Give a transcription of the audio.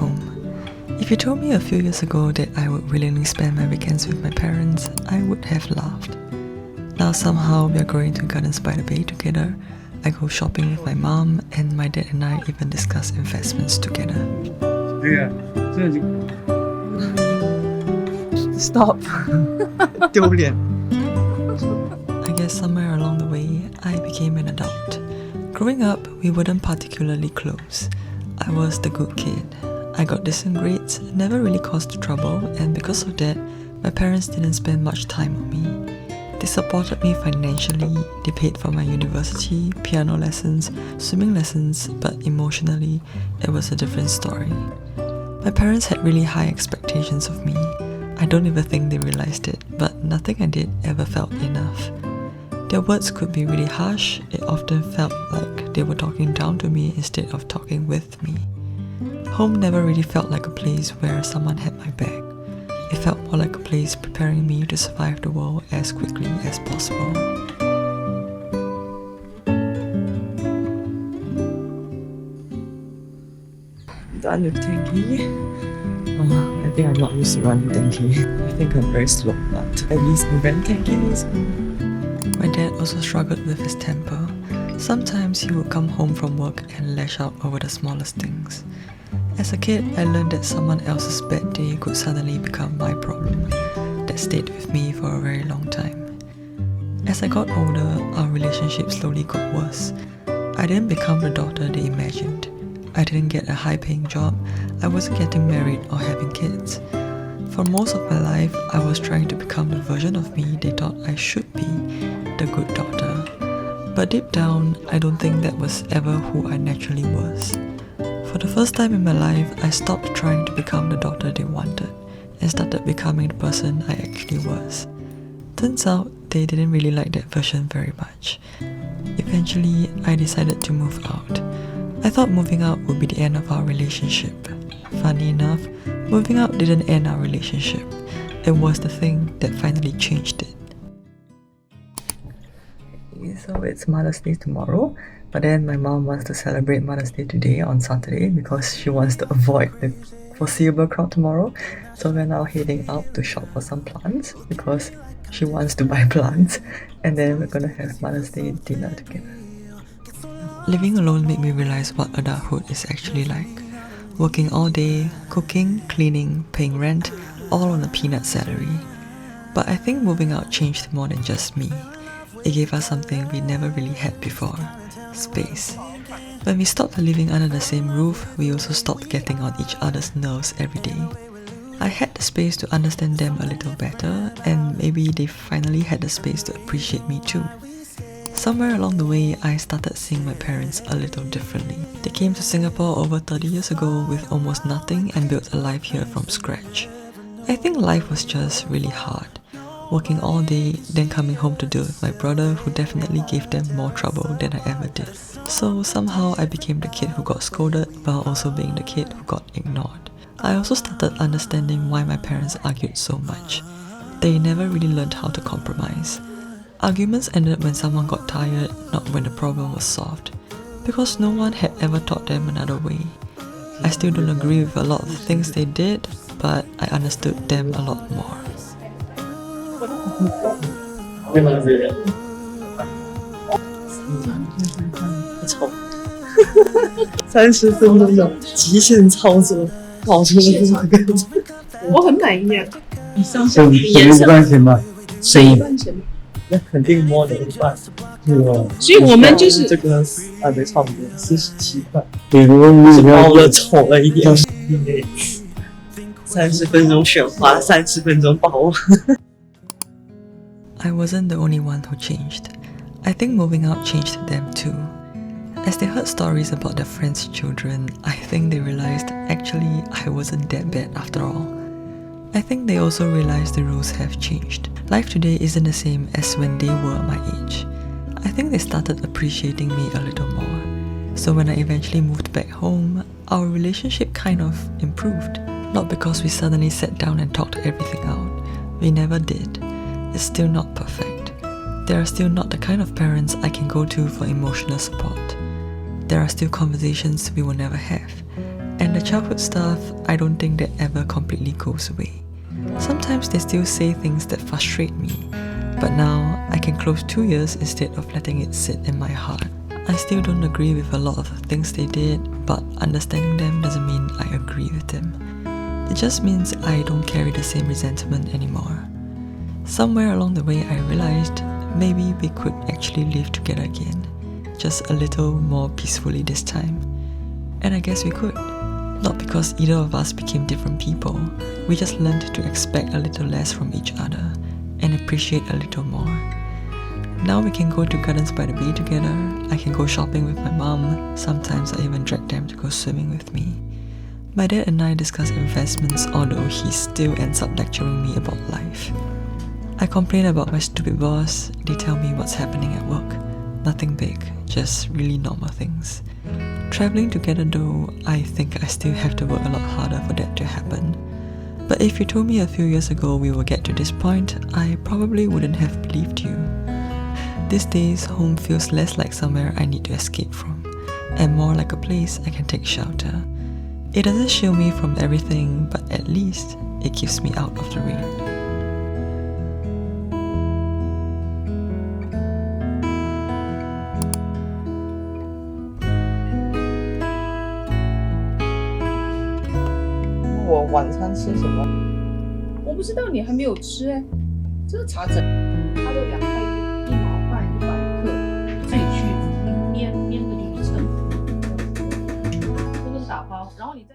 home. If you told me a few years ago that I would willingly spend my weekends with my parents, I would have laughed. Now somehow we are going to Gardens by the Bay together. I go shopping with my mom, and my dad and I even discuss investments together. Stop. 丢脸。 I guess somewhere along the way, I became an adult. Growing up, we weren't particularly close. I was the good kid. I got decent grades, never really caused trouble, and because of that, my parents didn't spend much time on me. They supported me financially, they paid for my university, piano lessons, swimming lessons, but emotionally, it was a different story. My parents had really high expectations of me. I don't even think they realized it, but nothing I did ever felt enough. Their words could be really harsh. It often felt like they were talking down to me instead of talking with me. Home never really felt like a place where someone had my back. It felt more like a place preparing me to survive the world as quickly as possible. Done with Tenki. I think I'm not used to running Tenki. I think I'm very slow, but at least I ran Tenki. My dad also struggled with his temper. Sometimes he would come home from work and lash out over the smallest things. As a kid, I learned that someone else's bad day could suddenly become my problem. That stayed with me for a very long time. As I got older, our relationship slowly got worse. I didn't become the daughter they imagined. I didn't get a high-paying job. I wasn't getting married or having kids. For most of my life, I was trying to become the version of me they thought I should be, the good daughter. But deep down, I don't think that was ever who I naturally was. For the first time in my life, I stopped trying to become the daughter they wanted and started becoming the person I actually was. Turns out, they didn't really like that version very much. Eventually, I decided to move out. I thought moving out would be the end of our relationship. Funny enough, moving out didn't end our relationship. It was the thing that finally changed it. So it's Mother's Day tomorrow, but then my mom wants to celebrate Mother's Day today on Saturday because she wants to avoid the foreseeable crowd tomorrow. So we're now heading out to shop for some plants because she wants to buy plants, and then we're gonna have Mother's Day dinner together. Living alone made me realize what adulthood is actually like. Working all day, cooking, cleaning, paying rent, all on a peanut salary. But I think moving out changed more than just me. It gave us something we never really had before: space. When we stopped living under the same roof, we also stopped getting on each other's nerves every day. I had the space to understand them a little better, and maybe they finally had the space to appreciate me too. Somewhere along the way, I started seeing my parents a little differently. They came to Singapore over 30 years ago with almost nothing and built a life here from scratch. I think life was just really hard. Working all day, then coming home to deal with my brother who definitely gave them more trouble than I ever did. So somehow I became the kid who got scolded while also being the kid who got ignored. I also started understanding why my parents argued so much. They never really learned how to compromise. Arguments ended when someone got tired, not when the problem was solved. Because no one had ever taught them another way. I still don't agree with a lot of the things they did, but I understood them a lot more. 30分钟的极限操作，跑出了这么个。我很满意啊！省5块钱吧，省1块钱。那肯定摸了1半。所以我们就是这个没差不多47块。比如你包了丑了一点。30分钟选花，30分钟包。I wasn't the only one who changed. I think moving out changed them too. As they heard stories about their friends' children, I think they realized actually I wasn't that bad after all. I think they also realized the rules have changed. Life today isn't the same as when they were my age. I think they started appreciating me a little more. So when I eventually moved back home, our relationship kind of improved. Not because we suddenly sat down and talked everything out. We never did. It's still not perfect. They are still not the kind of parents I can go to for emotional support. There are still conversations we will never have. And the childhood stuff, I don't think that ever completely goes away. Sometimes they still say things that frustrate me, but now I can close 2 years instead of letting it sit in my heart. I still don't agree with a lot of the things they did, but understanding them doesn't mean I agree with them. It just means I don't carry the same resentment anymore. Somewhere along the way I realized maybe we could actually live together again, just a little more peacefully this time. And I guess we could. Not because either of us became different people, we just learned to expect a little less from each other and appreciate a little more. Now we can go to Gardens by the Bay together, I can go shopping with my mom, sometimes I even drag them to go swimming with me. My dad and I discuss investments, although he still ends up lecturing me about life. I complain about my stupid boss, they tell me what's happening at work. Nothing big, just really normal things. Travelling together though, I think I still have to work a lot harder for that to happen. But if you told me a few years ago we will get to this point, I probably wouldn't have believed you. These days, home feels less like somewhere I need to escape from, and more like a place I can take shelter. It doesn't shield me from everything, but at least it keeps me out of the rain.我晚餐吃什么？我不知道，你还没有吃哎。这个茶枕，它都2块1毛半100克，自己去捏个就是称。这个是打包，然后你再。